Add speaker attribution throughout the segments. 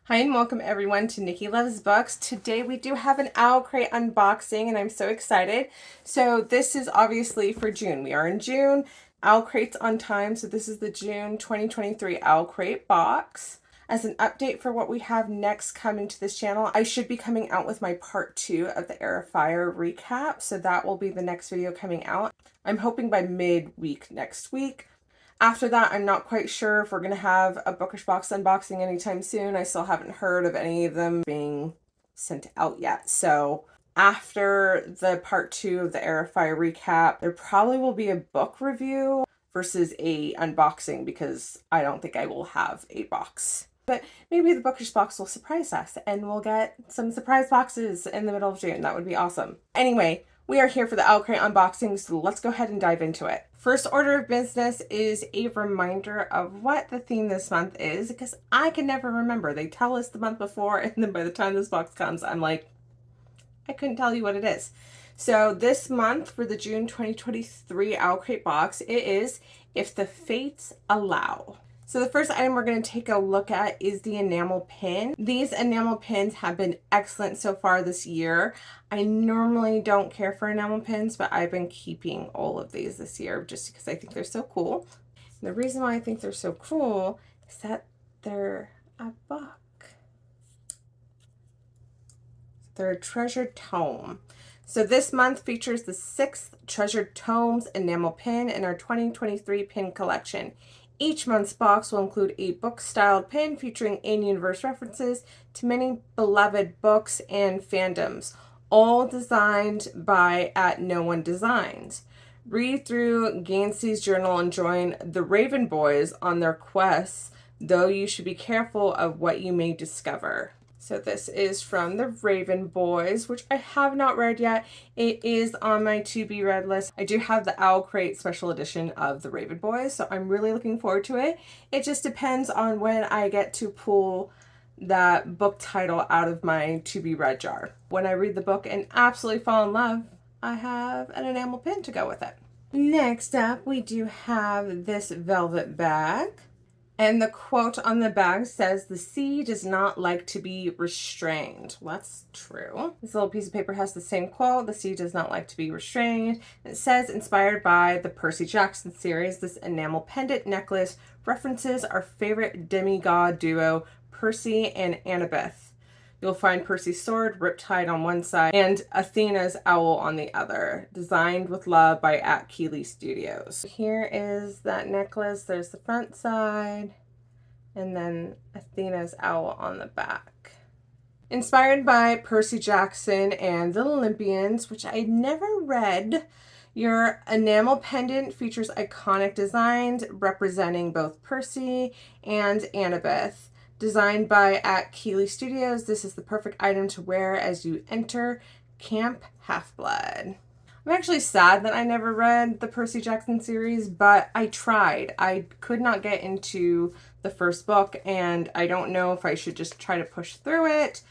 Speaker 1: Hi and welcome everyone to Nikki Loves Books. Today we do have an OwlCrate unboxing and I'm so excited. So this is obviously for June. We are in June. OwlCrate's on time, so this is the June 2023 OwlCrate box. As an update for what we have next coming to this channel, I should be coming out with my part 2 of the Air Fire recap, so that will be the next video coming out. I'm hoping by mid-week next week. After that, I'm not quite sure if we're going to have a bookish box unboxing anytime soon. I still haven't heard of any of them being sent out yet. So after the part 2 of the Air Fire recap, there probably will be a book review versus a unboxing because I don't think I will have a box. But maybe the bookish box will surprise us and we'll get some surprise boxes in the middle of June. That would be awesome. Anyway, we are here for the OwlCrate unboxing, so let's go ahead and dive into it. First order of business is a reminder of what the theme this month is, because I can never remember. They tell us the month before, and then by the time this box comes, I'm like, I couldn't tell you what it is. So this month for the June 2023 OwlCrate box, it is If the Fates Allow. So the first item we're going to take a look at is the enamel pin. These enamel pins have been excellent so far this year. I normally don't care for enamel pins, but I've been keeping all of these this year just because I think they're so cool. And the reason why I think they're so cool is that they're a book. They're a treasured tome. So this month features the 6th Treasured Tomes enamel pin in our 2023 pin collection. Each month's box will include a book-styled pin featuring in-universe references to many beloved books and fandoms, all designed by @NoOneDesigns. Read through Gansey's journal and join the Raven Boys on their quests, though you should be careful of what you may discover. So this is from the Raven Boys, which I have not read yet. It is on my to-be-read list. I do have the OwlCrate special edition of the Raven Boys, so I'm really looking forward to it. It just depends on when I get to pull that book title out of my to-be-read jar. When I read the book and absolutely fall in love, I have an enamel pin to go with it. Next up, we do have this velvet bag. And the quote on the bag says, "The sea does not like to be restrained." Well, that's true. This little piece of paper has the same quote, "The sea does not like to be restrained." And it says, inspired by the Percy Jackson series, this enamel pendant necklace references our favorite demigod duo, Percy and Annabeth. You'll find Percy's sword, riptide on one side, and Athena's owl on the other. Designed with love by @Keeley Studios. Here is that necklace. There's the front side, and then Athena's owl on the back. Inspired by Percy Jackson and the Olympians, which I never read, your enamel pendant features iconic designs representing both Percy and Annabeth. Designed by @Keeley Studios, this is the perfect item to wear as you enter Camp Half-Blood. I'm actually sad that I never read the Percy Jackson series, but I tried. I could not get into the first book, and I don't know if I should just try to push through it.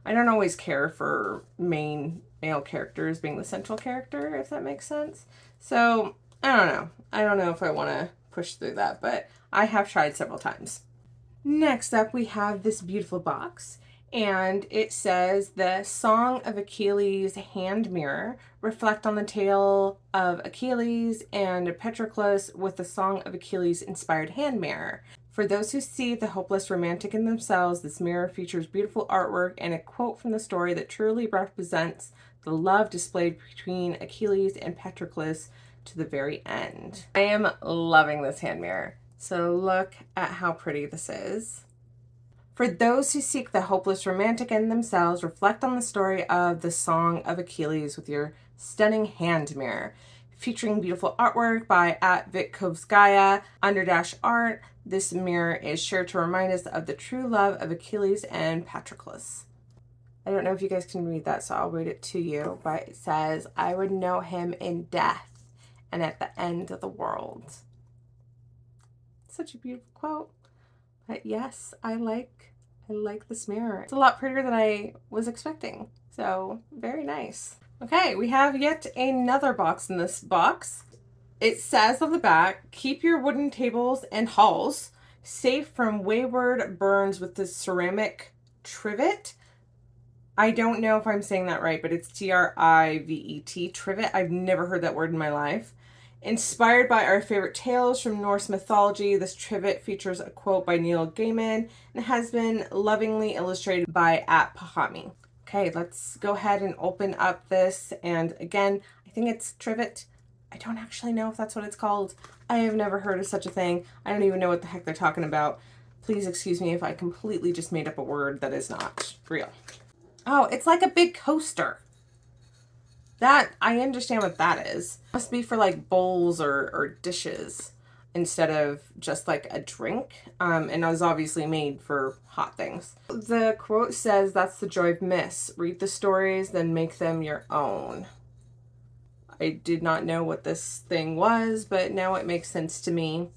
Speaker 1: I don't always care for main male characters being the central character, if that makes sense. So, I don't know. I don't know if I want to push through that, but I have tried several times. Next up, we have this beautiful box, and it says, "The Song of Achilles hand mirror. Reflect on the tale of Achilles and Patroclus with the Song of Achilles inspired hand mirror. For those who see the hopeless romantic in themselves, this mirror features beautiful artwork and a quote from the story that truly represents the love displayed between Achilles and Patroclus to the very end." I am loving this hand mirror. So look at how pretty this is. For those who seek the hopeless romantic in themselves, reflect on the story of the Song of Achilles with your stunning hand mirror. Featuring beautiful artwork by @Vitkovskaya _art. This mirror is sure to remind us of the true love of Achilles and Patroclus. I don't know if you guys can read that, so I'll read it to you, but it says, "I would know him in death and at the end of the world." Such a beautiful quote. But yes, I like this mirror. It's a lot prettier than I was expecting. So very nice. Okay, we have yet another box in this box. It says on the back, "Keep your wooden tables and halls safe from wayward burns with this ceramic Trivet. I don't know if I'm saying that right, but it's Trivet, Trivet. I've never heard that word in my life. Inspired by our favorite tales from Norse mythology, this trivet features a quote by Neil Gaiman and has been lovingly illustrated by @Pahami. Okay, let's go ahead and open up this. And again, I think it's trivet. I don't actually know if that's what it's called. I have never heard of such a thing. I don't even know what the heck they're talking about. Please excuse me if I completely just made up a word that is not real. Oh, it's like a big coaster. That, I understand what that is. Must be for like bowls or dishes instead of just like a drink. And it was obviously made for hot things. The quote says, "That's the joy of myths. Read the stories, then make them your own." I did not know what this thing was, but now it makes sense to me.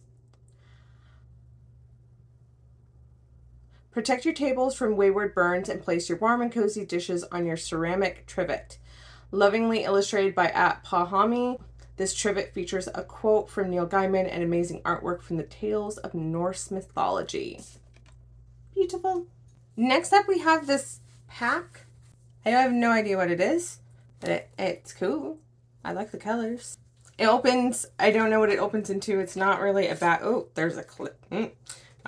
Speaker 1: Protect your tables from wayward burns and place your warm and cozy dishes on your ceramic trivet. Lovingly illustrated by @Pahami, this trivet features a quote from Neil Gaiman and amazing artwork from the tales of Norse mythology. Beautiful. Next up, we have this pack. I have no idea what it is, but it's cool. I like the colors. It opens, I don't know what it opens into. It's not really a bag. Oh, there's a clip. All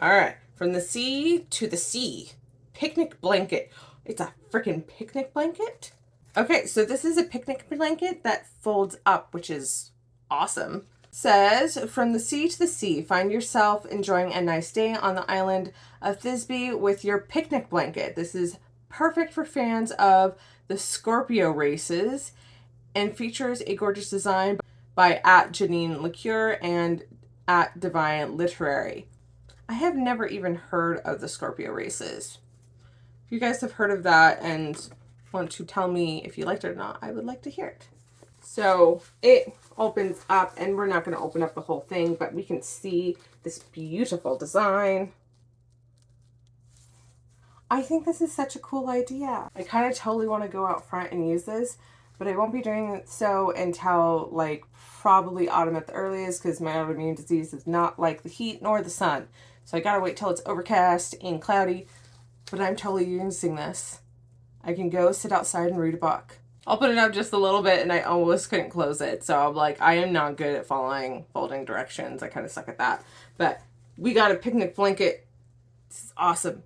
Speaker 1: right. From the sea to the sea. Picnic blanket. It's a freaking picnic blanket. Okay, so this is a picnic blanket that folds up, which is awesome. Says, "From the sea to the sea, find yourself enjoying a nice day on the island of Thisbe with your picnic blanket. This is perfect for fans of the Scorpio races and features a gorgeous design by @Janine Lecure and @Divine Literary." I have never even heard of the Scorpio races. If you guys have heard of that and want to tell me if you liked it or not, I would like to hear it. So it opens up, and we're not going to open up the whole thing, but we can see this beautiful design. I think this is such a cool idea. I kind of totally want to go out front and use this, but I won't be doing so until like probably autumn at the earliest, because my autoimmune disease is not like the heat nor the sun. So I gotta wait till it's overcast and cloudy, but I'm totally using this. I can go sit outside and read a book. I'll put it up just a little bit, and I almost couldn't close it. So I'm like, I am not good at folding directions. I kind of suck at that. But we got a picnic blanket. This is awesome.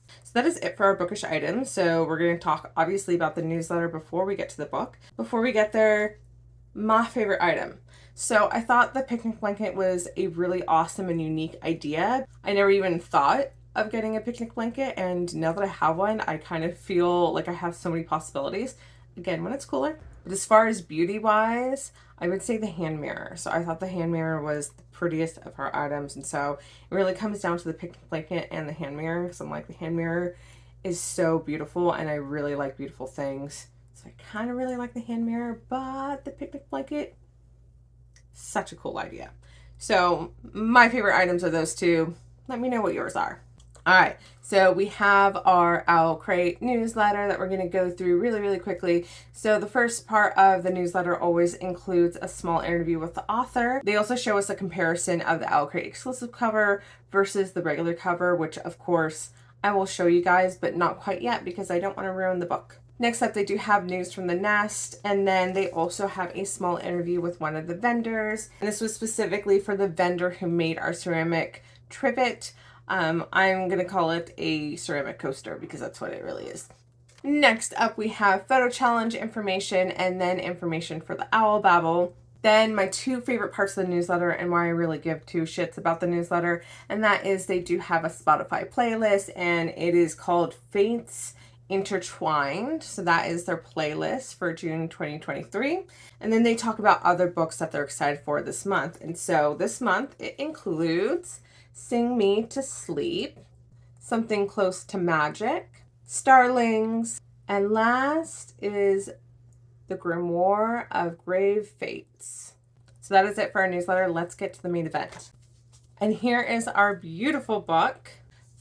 Speaker 1: So that is it for our bookish items. So we're going to talk obviously about the newsletter before we get to the book. Before we get there, my favorite item. So I thought the picnic blanket was a really awesome and unique idea. I never even thought of getting a picnic blanket, and now that I have one, I kind of feel like I have so many possibilities. Again, when it's cooler. But as far as beauty wise, I would say the hand mirror. So I thought the hand mirror was the prettiest of our items, and so it really comes down to the picnic blanket and the hand mirror, because I'm like, the hand mirror is so beautiful, and I really like beautiful things. So I kind of really like the hand mirror, but the picnic blanket, such a cool idea. So my favorite items are those two. Let me know what yours are. All right, so we have our OwlCrate newsletter that we're going to go through really, really quickly. So the first part of the newsletter always includes a small interview with the author. They also show us a comparison of the OwlCrate exclusive cover versus the regular cover, which of course I will show you guys, but not quite yet because I don't want to ruin the book. Next up, they do have news from the nest, and then they also have a small interview with one of the vendors. And this was specifically for the vendor who made our ceramic trivet. I'm going to call it a ceramic coaster because that's what it really is. Next up, we have photo challenge information and then information for the Owl Babble. Then my two favorite parts of the newsletter and why I really give two shits about the newsletter, and that is they do have a Spotify playlist, and it is called Fates Intertwined. So that is their playlist for June 2023. And then they talk about other books that they're excited for this month. And so this month it includes Sing Me to Sleep, Something Close to Magic, Starlings, and last is The Grimoire of Grave Fates. So that is it for our newsletter. Let's get to the main event. And here is our beautiful book,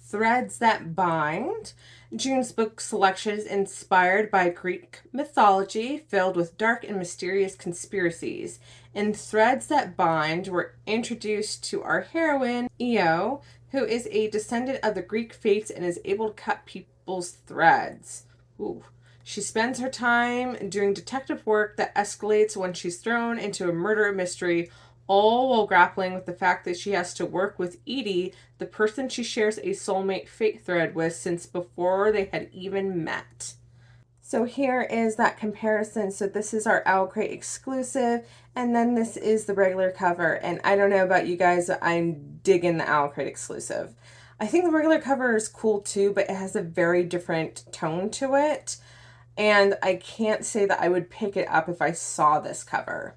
Speaker 1: Threads That Bind. June's book selection is inspired by Greek mythology filled with dark and mysterious conspiracies. In Threads That Bind, we're introduced to our heroine, Io, who is a descendant of the Greek fates and is able to cut couple's threads. Ooh. She spends her time doing detective work that escalates when she's thrown into a murder mystery, all while grappling with the fact that she has to work with Edie, the person she shares a soulmate fate thread with since before they had even met. So here is that comparison. So this is our OwlCrate exclusive, and then this is the regular cover. And I don't know about you guys, I'm digging the OwlCrate exclusive. I think the regular cover is cool too, but it has a very different tone to it. And I can't say that I would pick it up if I saw this cover.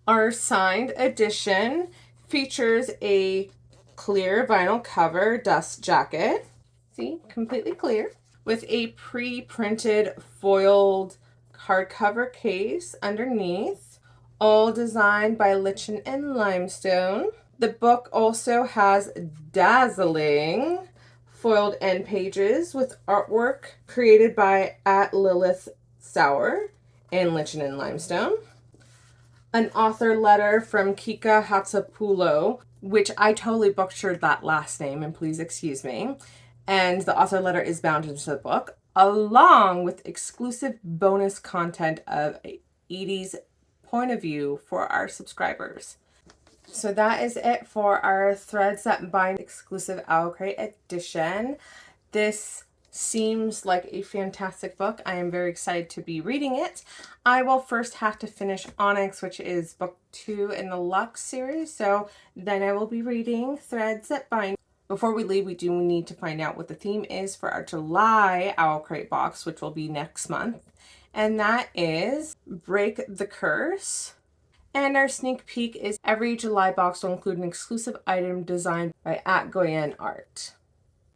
Speaker 1: Our signed edition features a clear vinyl cover dust jacket. See, completely clear. With a pre-printed foiled hardcover case underneath, all designed by Lichen and Limestone. The book also has dazzling foiled end pages with artwork created by @Lilith Sauer and Lichen and Limestone. An author letter from Kika Hatzapulo, which I totally butchered that last name, and please excuse me. And the author letter is bound into the book, along with exclusive bonus content of Edie's point of view for our subscribers. So that is it for our Threads That Bind exclusive OwlCrate edition. This seems like a fantastic book. I am very excited to be reading it. I will first have to finish Onyx, which is book 2 in the Lux series. So then I will be reading Threads That Bind. Before we leave, we do need to find out what the theme is for our July OwlCrate box, which will be next month. And that is Break the Curse. And our sneak peek is every July box will include an exclusive item designed by @GoyenArt.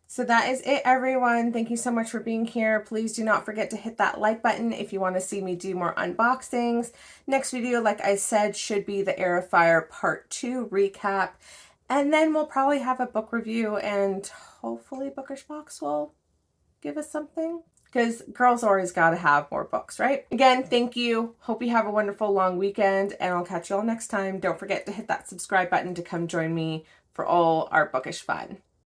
Speaker 1: So that is it, everyone. Thank you so much for being here. Please do not forget to hit that like button if you want to see me do more unboxings. Next video, like I said, should be the Heir of Fire Part 2 recap. And then we'll probably have a book review, and hopefully Bookish Box will give us something. Because girls always got to have more books, right? Again, thank you. Hope you have a wonderful long weekend, and I'll catch you all next time. Don't forget to hit that subscribe button to come join me for all our bookish fun.